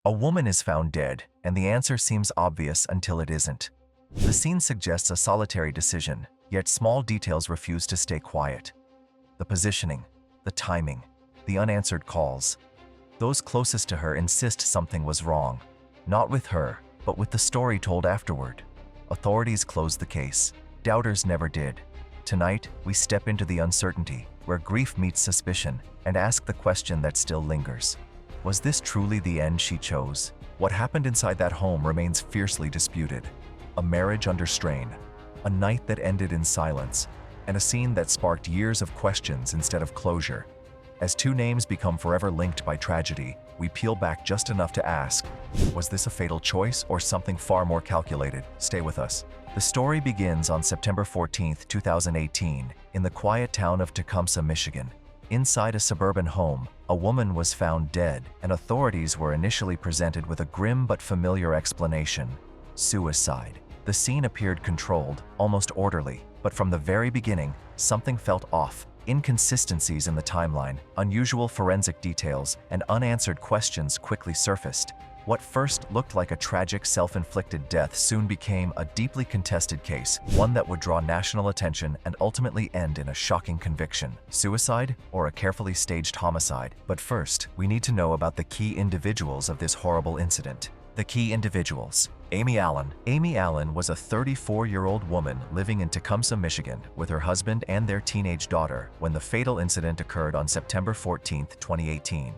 A woman is found dead, and the answer seems obvious until it isn't. The scene suggests a solitary decision, yet small details refuse to stay quiet. The positioning, the timing, the unanswered calls. Those closest to her insist something was wrong, not with her, but with the story told afterward. Authorities closed the case. Doubters never did. Tonight, we step into the uncertainty, where grief meets suspicion, and ask the question that still lingers. Was this truly the end she chose? What happened inside that home remains fiercely disputed. A marriage under strain, a night that ended in silence, and a scene that sparked years of questions instead of closure. As two names become forever linked by tragedy, we peel back just enough to ask, was this a fatal choice or something far more calculated? Stay with us. The story begins on September 14, 2018, in the quiet town of Tecumseh, Michigan. Inside a suburban home, a woman was found dead, and authorities were initially presented with a grim but familiar explanation: suicide. The scene appeared controlled, almost orderly, but from the very beginning, something felt off. Inconsistencies in the timeline, unusual forensic details, and unanswered questions quickly surfaced. What first looked like a tragic self-inflicted death soon became a deeply contested case, one that would draw national attention and ultimately end in a shocking conviction. Suicide or a carefully staged homicide? But first, we need to know about the key individuals of this horrible incident. The key individuals. Amy Allen. Amy Allen was a 34-year-old woman living in Tecumseh, Michigan, with her husband and their teenage daughter when the fatal incident occurred on September 14, 2018.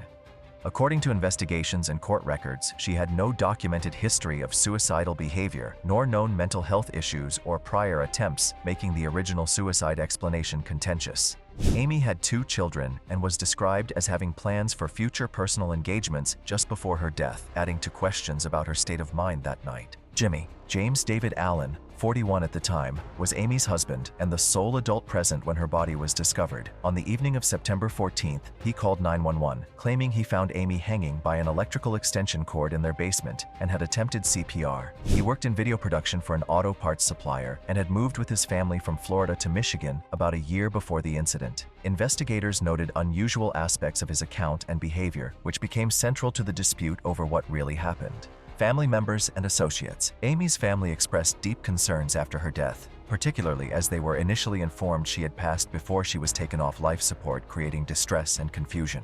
According to investigations and court records, she had no documented history of suicidal behavior, nor known mental health issues or prior attempts, making the original suicide explanation contentious. Amy had 2 children and was described as having plans for future personal engagements just before her death, adding to questions about her state of mind that night. Jimmy, James David Allen, 41 at the time, was Amy's husband and the sole adult present when her body was discovered. On the evening of September 14th, he called 911, claiming he found Amy hanging by an electrical extension cord in their basement and had attempted CPR. He worked in video production for an auto parts supplier and had moved with his family from Florida to Michigan about a year before the incident. Investigators noted unusual aspects of his account and behavior, which became central to the dispute over what really happened. Family members and associates. Amy's family expressed deep concerns after her death, particularly as they were initially informed she had passed before she was taken off life support, creating distress and confusion.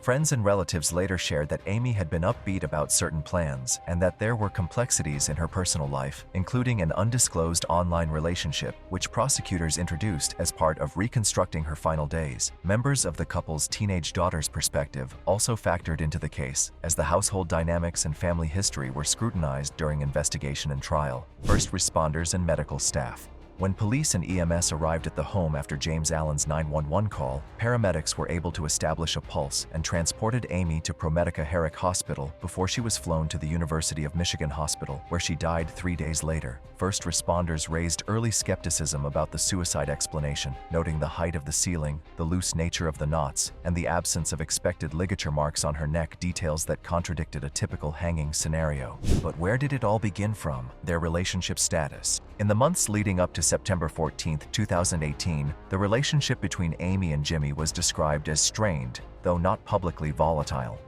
Friends and relatives later shared that Amy had been upbeat about certain plans and that there were complexities in her personal life, including an undisclosed online relationship, which prosecutors introduced as part of reconstructing her final days. Members of the couple's teenage daughter's perspective also factored into the case, as the household dynamics and family history were scrutinized during investigation and trial. First responders and medical staff. When police and EMS arrived at the home after James Allen's 911 call, paramedics were able to establish a pulse and transported Amy to ProMedica Herrick Hospital before she was flown to the University of Michigan Hospital, where she died 3 days later. First responders raised early skepticism about the suicide explanation, noting the height of the ceiling, the loose nature of the knots, and the absence of expected ligature marks on her neck, details that contradicted a typical hanging scenario. But where did it all begin from? Their relationship status. In the months leading up to September 14, 2018, the relationship between Amy and Jimmy was described as strained, though not publicly volatile.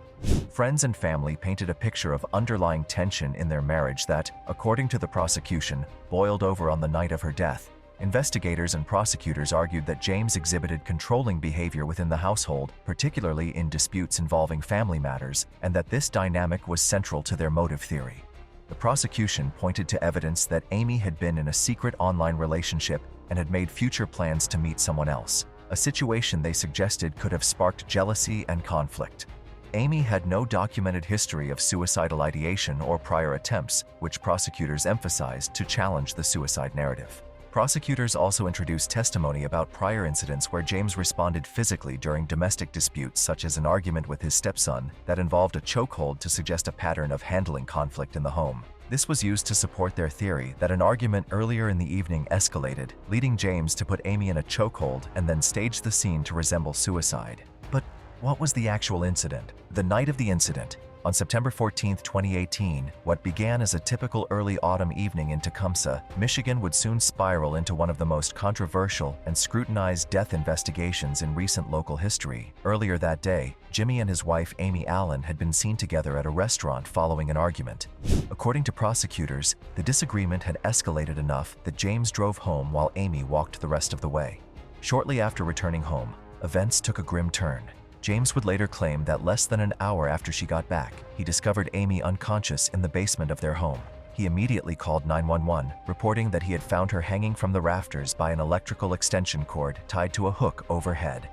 Friends and family painted a picture of underlying tension in their marriage that, according to the prosecution, boiled over on the night of her death. Investigators and prosecutors argued that James exhibited controlling behavior within the household, particularly in disputes involving family matters, and that this dynamic was central to their motive theory. The prosecution pointed to evidence that Amy had been in a secret online relationship and had made future plans to meet someone else, a situation they suggested could have sparked jealousy and conflict. Amy had no documented history of suicidal ideation or prior attempts, which prosecutors emphasized to challenge the suicide narrative. Prosecutors also introduced testimony about prior incidents where James responded physically during domestic disputes, such as an argument with his stepson that involved a chokehold, to suggest a pattern of handling conflict in the home. This was used to support their theory that an argument earlier in the evening escalated, leading James to put Amy in a chokehold and then stage the scene to resemble suicide. But what was the actual incident? The night of the incident, On September 14, 2018, what began as a typical early autumn evening in Tecumseh, Michigan would soon spiral into one of the most controversial and scrutinized death investigations in recent local history. Earlier that day, Jimmy and his wife Amy Allen had been seen together at a restaurant following an argument. According to prosecutors, the disagreement had escalated enough that James drove home while Amy walked the rest of the way. Shortly after returning home, events took a grim turn. James would later claim that less than an hour after she got back, he discovered Amy unconscious in the basement of their home. He immediately called 911, reporting that he had found her hanging from the rafters by an electrical extension cord tied to a hook overhead.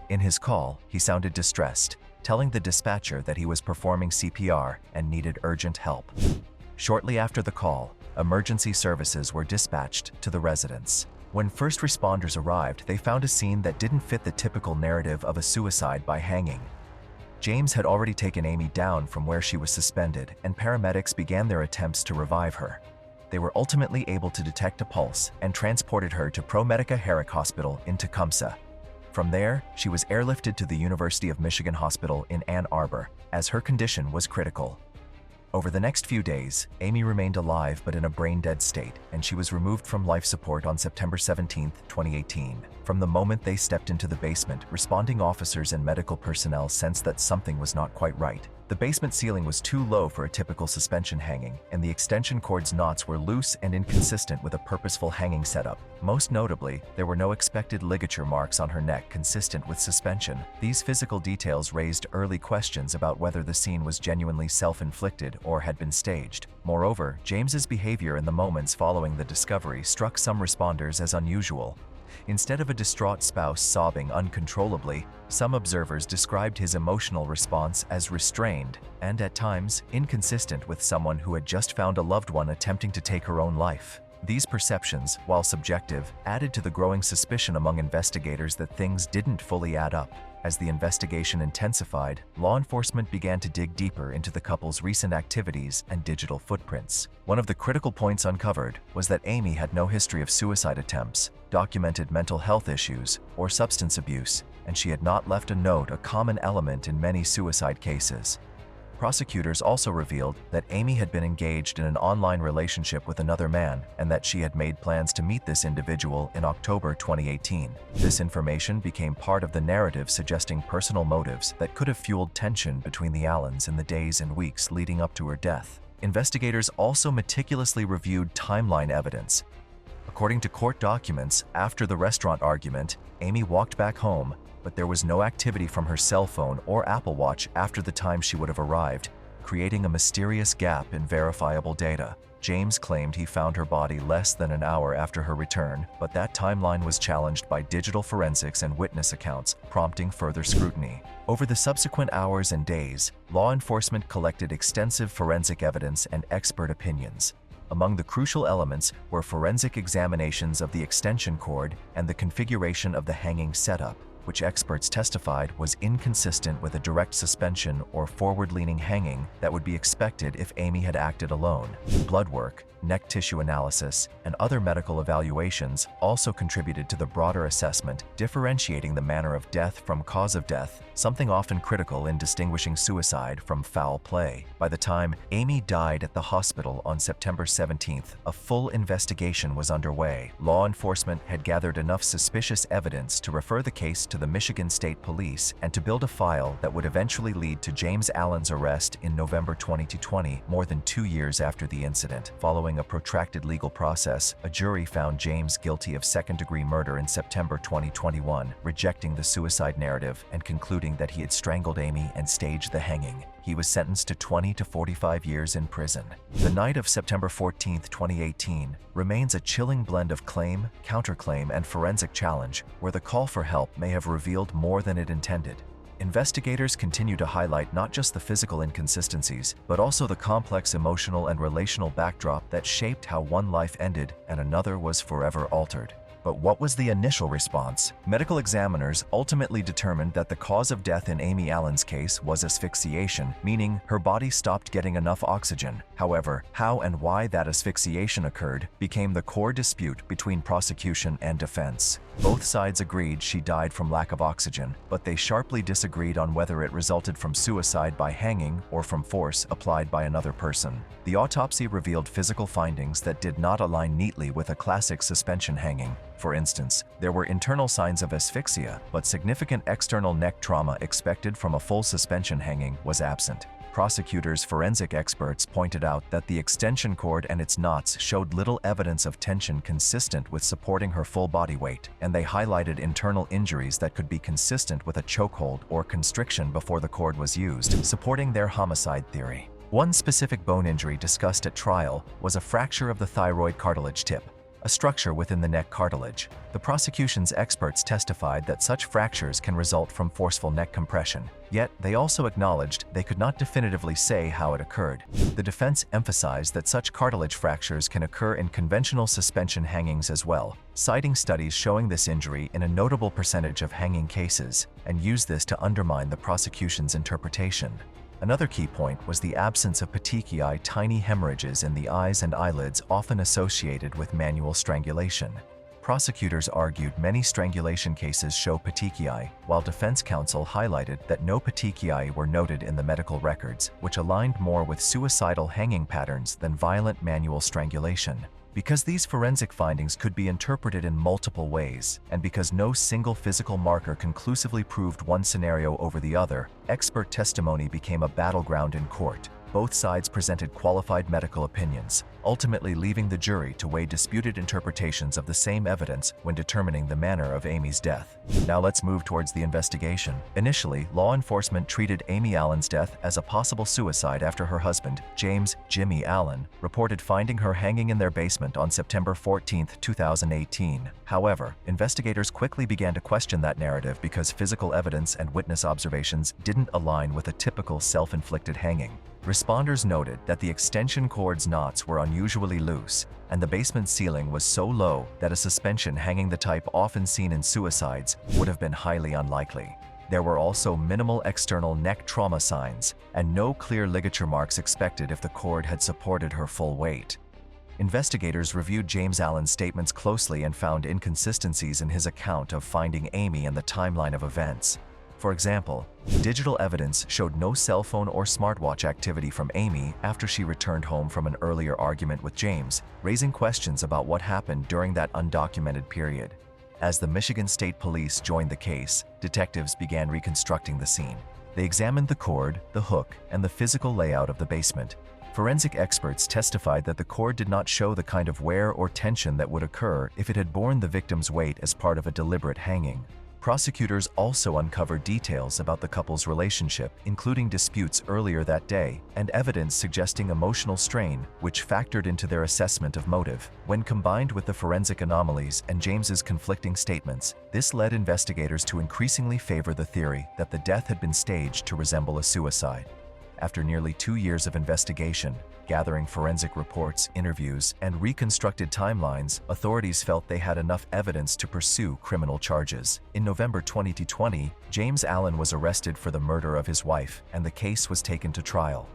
In his call, he sounded distressed, telling the dispatcher that he was performing CPR and needed urgent help. Shortly after the call, emergency services were dispatched to the residence. When first responders arrived, they found a scene that didn't fit the typical narrative of a suicide by hanging. James had already taken Amy down from where she was suspended, and paramedics began their attempts to revive her. They were ultimately able to detect a pulse and transported her to ProMedica Herrick Hospital in Tecumseh. From there, she was airlifted to the University of Michigan Hospital in Ann Arbor, as her condition was critical. Over the next few days, Amy remained alive but in a brain-dead state, and she was removed from life support on September 17, 2018. From the moment they stepped into the basement, responding officers and medical personnel sensed that something was not quite right. The basement ceiling was too low for a typical suspension hanging, and the extension cord's knots were loose and inconsistent with a purposeful hanging setup. Most notably, there were no expected ligature marks on her neck consistent with suspension. These physical details raised early questions about whether the scene was genuinely self-inflicted or had been staged. Moreover, James's behavior in the moments following the discovery struck some responders as unusual. Instead of a distraught spouse sobbing uncontrollably, some observers described his emotional response as restrained and, at times, inconsistent with someone who had just found a loved one attempting to take her own life. These perceptions, while subjective, added to the growing suspicion among investigators that things didn't fully add up. As the investigation intensified, law enforcement began to dig deeper into the couple's recent activities and digital footprints. One of the critical points uncovered was that Amy had no history of suicide attempts, documented mental health issues, or substance abuse, and she had not left a note, a common element in many suicide cases. Prosecutors also revealed that Amy had been engaged in an online relationship with another man and that she had made plans to meet this individual in October 2018. This information became part of the narrative, suggesting personal motives that could have fueled tension between the Allens in the days and weeks leading up to her death. Investigators also meticulously reviewed timeline evidence. According to court documents, after the restaurant argument, Amy walked back home, but there was no activity from her cell phone or Apple Watch after the time she would have arrived, creating a mysterious gap in verifiable data. James claimed he found her body less than an hour after her return, but that timeline was challenged by digital forensics and witness accounts, prompting further scrutiny. Over the subsequent hours and days, law enforcement collected extensive forensic evidence and expert opinions. Among the crucial elements were forensic examinations of the extension cord and the configuration of the hanging setup, which experts testified was inconsistent with a direct suspension or forward-leaning hanging that would be expected if Amy had acted alone. Blood work, neck tissue analysis, and other medical evaluations also contributed to the broader assessment, differentiating the manner of death from cause of death, something often critical in distinguishing suicide from foul play. By the time Amy died at the hospital on September 17th, a full investigation was underway. Law enforcement had gathered enough suspicious evidence to refer the case to the Michigan State Police and to build a file that would eventually lead to James Allen's arrest in November 2020, more than 2 years after the incident. Following a protracted legal process, a jury found James guilty of second-degree murder in September 2021, rejecting the suicide narrative and concluding that he had strangled Amy and staged the hanging. He was sentenced to 20 to 45 years in prison. The night of September 14, 2018, remains a chilling blend of claim, counterclaim, and forensic challenge, where the call for help may have revealed more than it intended. Investigators continue to highlight not just the physical inconsistencies, but also the complex emotional and relational backdrop that shaped how one life ended and another was forever altered. But what was the initial response? Medical examiners ultimately determined that the cause of death in Amy Allen's case was asphyxiation, meaning her body stopped getting enough oxygen. However, how and why that asphyxiation occurred became the core dispute between prosecution and defense. Both sides agreed she died from lack of oxygen, but they sharply disagreed on whether it resulted from suicide by hanging or from force applied by another person. The autopsy revealed physical findings that did not align neatly with a classic suspension hanging. For instance, there were internal signs of asphyxia, but significant external neck trauma expected from a full suspension hanging was absent. Prosecutors' forensic experts pointed out that the extension cord and its knots showed little evidence of tension consistent with supporting her full body weight, and they highlighted internal injuries that could be consistent with a chokehold or constriction before the cord was used, supporting their homicide theory. One specific bone injury discussed at trial was a fracture of the thyroid cartilage tip, a structure within the neck cartilage. The prosecution's experts testified that such fractures can result from forceful neck compression, yet they also acknowledged they could not definitively say how it occurred. The defense emphasized that such cartilage fractures can occur in conventional suspension hangings as well, citing studies showing this injury in a notable percentage of hanging cases, and used this to undermine the prosecution's interpretation. Another key point was the absence of petechiae, tiny hemorrhages in the eyes and eyelids often associated with manual strangulation. Prosecutors argued many strangulation cases show petechiae, while defense counsel highlighted that no petechiae were noted in the medical records, which aligned more with suicidal hanging patterns than violent manual strangulation. Because these forensic findings could be interpreted in multiple ways, and because no single physical marker conclusively proved one scenario over the other, expert testimony became a battleground in court. Both sides presented qualified medical opinions, ultimately leaving the jury to weigh disputed interpretations of the same evidence when determining the manner of Amy's death. Now let's move towards the investigation. Initially, law enforcement treated Amy Allen's death as a possible suicide after her husband, James "Jimmy" Allen, reported finding her hanging in their basement on September 14, 2018. However, investigators quickly began to question that narrative because physical evidence and witness observations didn't align with a typical self-inflicted hanging. Responders noted that the extension cord's knots were unusually loose, and the basement ceiling was so low that a suspension hanging the type often seen in suicides would have been highly unlikely. There were also minimal external neck trauma signs, and no clear ligature marks expected if the cord had supported her full weight. Investigators reviewed James Allen's statements closely and found inconsistencies in his account of finding Amy and the timeline of events. For example, digital evidence showed no cell phone or smartwatch activity from Amy after she returned home from an earlier argument with James, raising questions about what happened during that undocumented period. As the Michigan State Police joined the case, detectives began reconstructing the scene. They examined the cord, the hook, and the physical layout of the basement. Forensic experts testified that the cord did not show the kind of wear or tension that would occur if it had borne the victim's weight as part of a deliberate hanging. Prosecutors also uncovered details about the couple's relationship, including disputes earlier that day, and evidence suggesting emotional strain, which factored into their assessment of motive. When combined with the forensic anomalies and James's conflicting statements, this led investigators to increasingly favor the theory that the death had been staged to resemble a suicide. After nearly 2 years of investigation, gathering forensic reports, interviews, and reconstructed timelines, authorities felt they had enough evidence to pursue criminal charges. In November 2020, James Allen was arrested for the murder of his wife, and the case was taken to trial.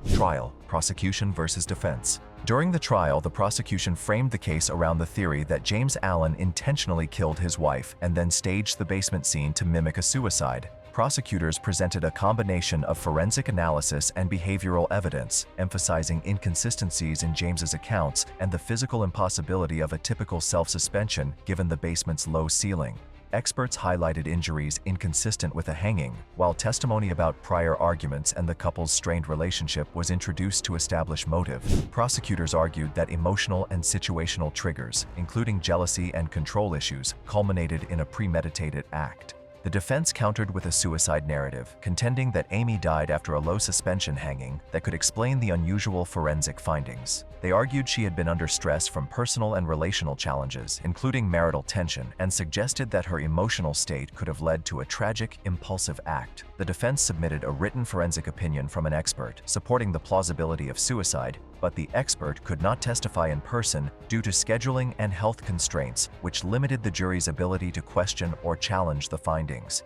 Prosecution versus defense. During the trial, the prosecution framed the case around the theory that James Allen intentionally killed his wife and then staged the basement scene to mimic a suicide. Prosecutors presented a combination of forensic analysis and behavioral evidence, emphasizing inconsistencies in James's accounts and the physical impossibility of a typical self-suspension given the basement's low ceiling. Experts highlighted injuries inconsistent with a hanging, while testimony about prior arguments and the couple's strained relationship was introduced to establish motive. Prosecutors argued that emotional and situational triggers, including jealousy and control issues, culminated in a premeditated act. The defense countered with a suicide narrative, contending that Amy died after a low suspension hanging that could explain the unusual forensic findings. They argued she had been under stress from personal and relational challenges, including marital tension, and suggested that her emotional state could have led to a tragic, impulsive act. The defense submitted a written forensic opinion from an expert, supporting the plausibility of suicide, but the expert could not testify in person due to scheduling and health constraints, which limited the jury's ability to question or challenge the findings.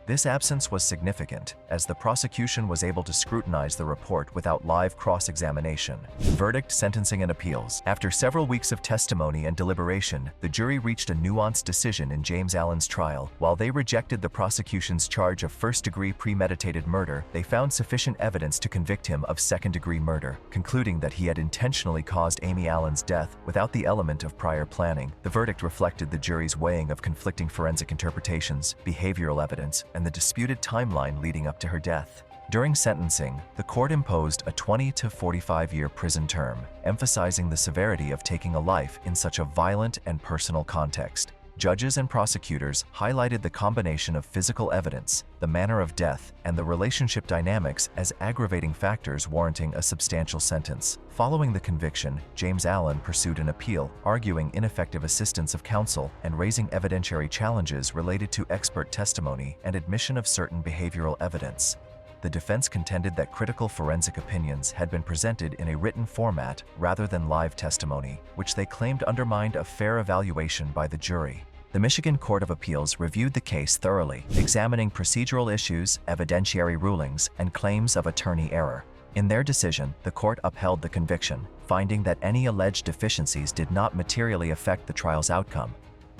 This absence was significant, as the prosecution was able to scrutinize the report without live cross-examination. Verdict, sentencing, and appeals. After several weeks of testimony and deliberation, the jury reached a nuanced decision in James Allen's trial. While they rejected the prosecution's charge of first-degree premeditated murder, they found sufficient evidence to convict him of second-degree murder, concluding that he had intentionally caused Amy Allen's death without the element of prior planning. The verdict reflected the jury's weighing of conflicting forensic interpretations, behavioral evidence, and the disputed timeline leading up to her death. During sentencing, the court imposed a 20 to 45-year prison term, emphasizing the severity of taking a life in such a violent and personal context. Judges and prosecutors highlighted the combination of physical evidence, the manner of death, and the relationship dynamics as aggravating factors warranting a substantial sentence. Following the conviction, James Allen pursued an appeal, arguing ineffective assistance of counsel and raising evidentiary challenges related to expert testimony and admission of certain behavioral evidence. The defense contended that critical forensic opinions had been presented in a written format rather than live testimony, which they claimed undermined a fair evaluation by the jury. The Michigan Court of Appeals reviewed the case thoroughly, examining procedural issues, evidentiary rulings, and claims of attorney error. In their decision, the court upheld the conviction, finding that any alleged deficiencies did not materially affect the trial's outcome.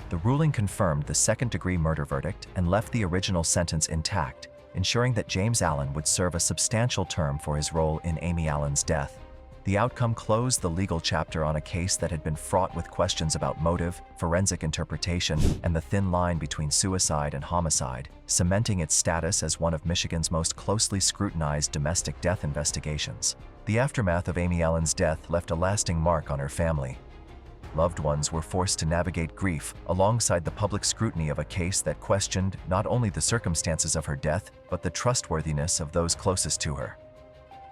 The ruling confirmed the second-degree murder verdict and left the original sentence intact, ensuring that James Allen would serve a substantial term for his role in Amy Allen's death. The outcome closed the legal chapter on a case that had been fraught with questions about motive, forensic interpretation, and the thin line between suicide and homicide, cementing its status as one of Michigan's most closely scrutinized domestic death investigations. The aftermath of Amy Allen's death left a lasting mark on her family. Loved ones were forced to navigate grief alongside the public scrutiny of a case that questioned not only the circumstances of her death, but the trustworthiness of those closest to her.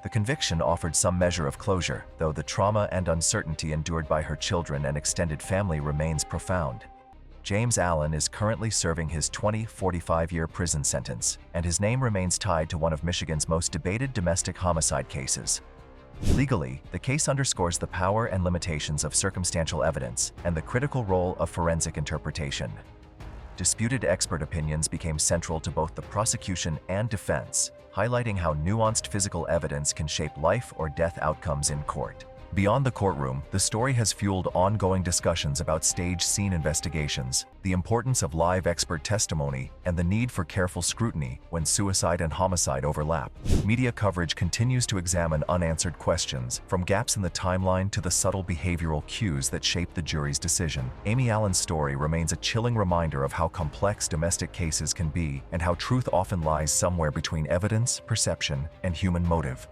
The conviction offered some measure of closure, though the trauma and uncertainty endured by her children and extended family remains profound. James Allen is currently serving his 45-year prison sentence, and his name remains tied to one of Michigan's most debated domestic homicide cases. Legally, the case underscores the power and limitations of circumstantial evidence and the critical role of forensic interpretation. Disputed expert opinions became central to both the prosecution and defense, highlighting how nuanced physical evidence can shape life or death outcomes in court. Beyond the courtroom, the story has fueled ongoing discussions about stage scene investigations, the importance of live expert testimony, and the need for careful scrutiny when suicide and homicide overlap. Media coverage continues to examine unanswered questions, from gaps in the timeline to the subtle behavioral cues that shape the jury's decision. Amy Allen's story remains a chilling reminder of how complex domestic cases can be and how truth often lies somewhere between evidence, perception, and human motive.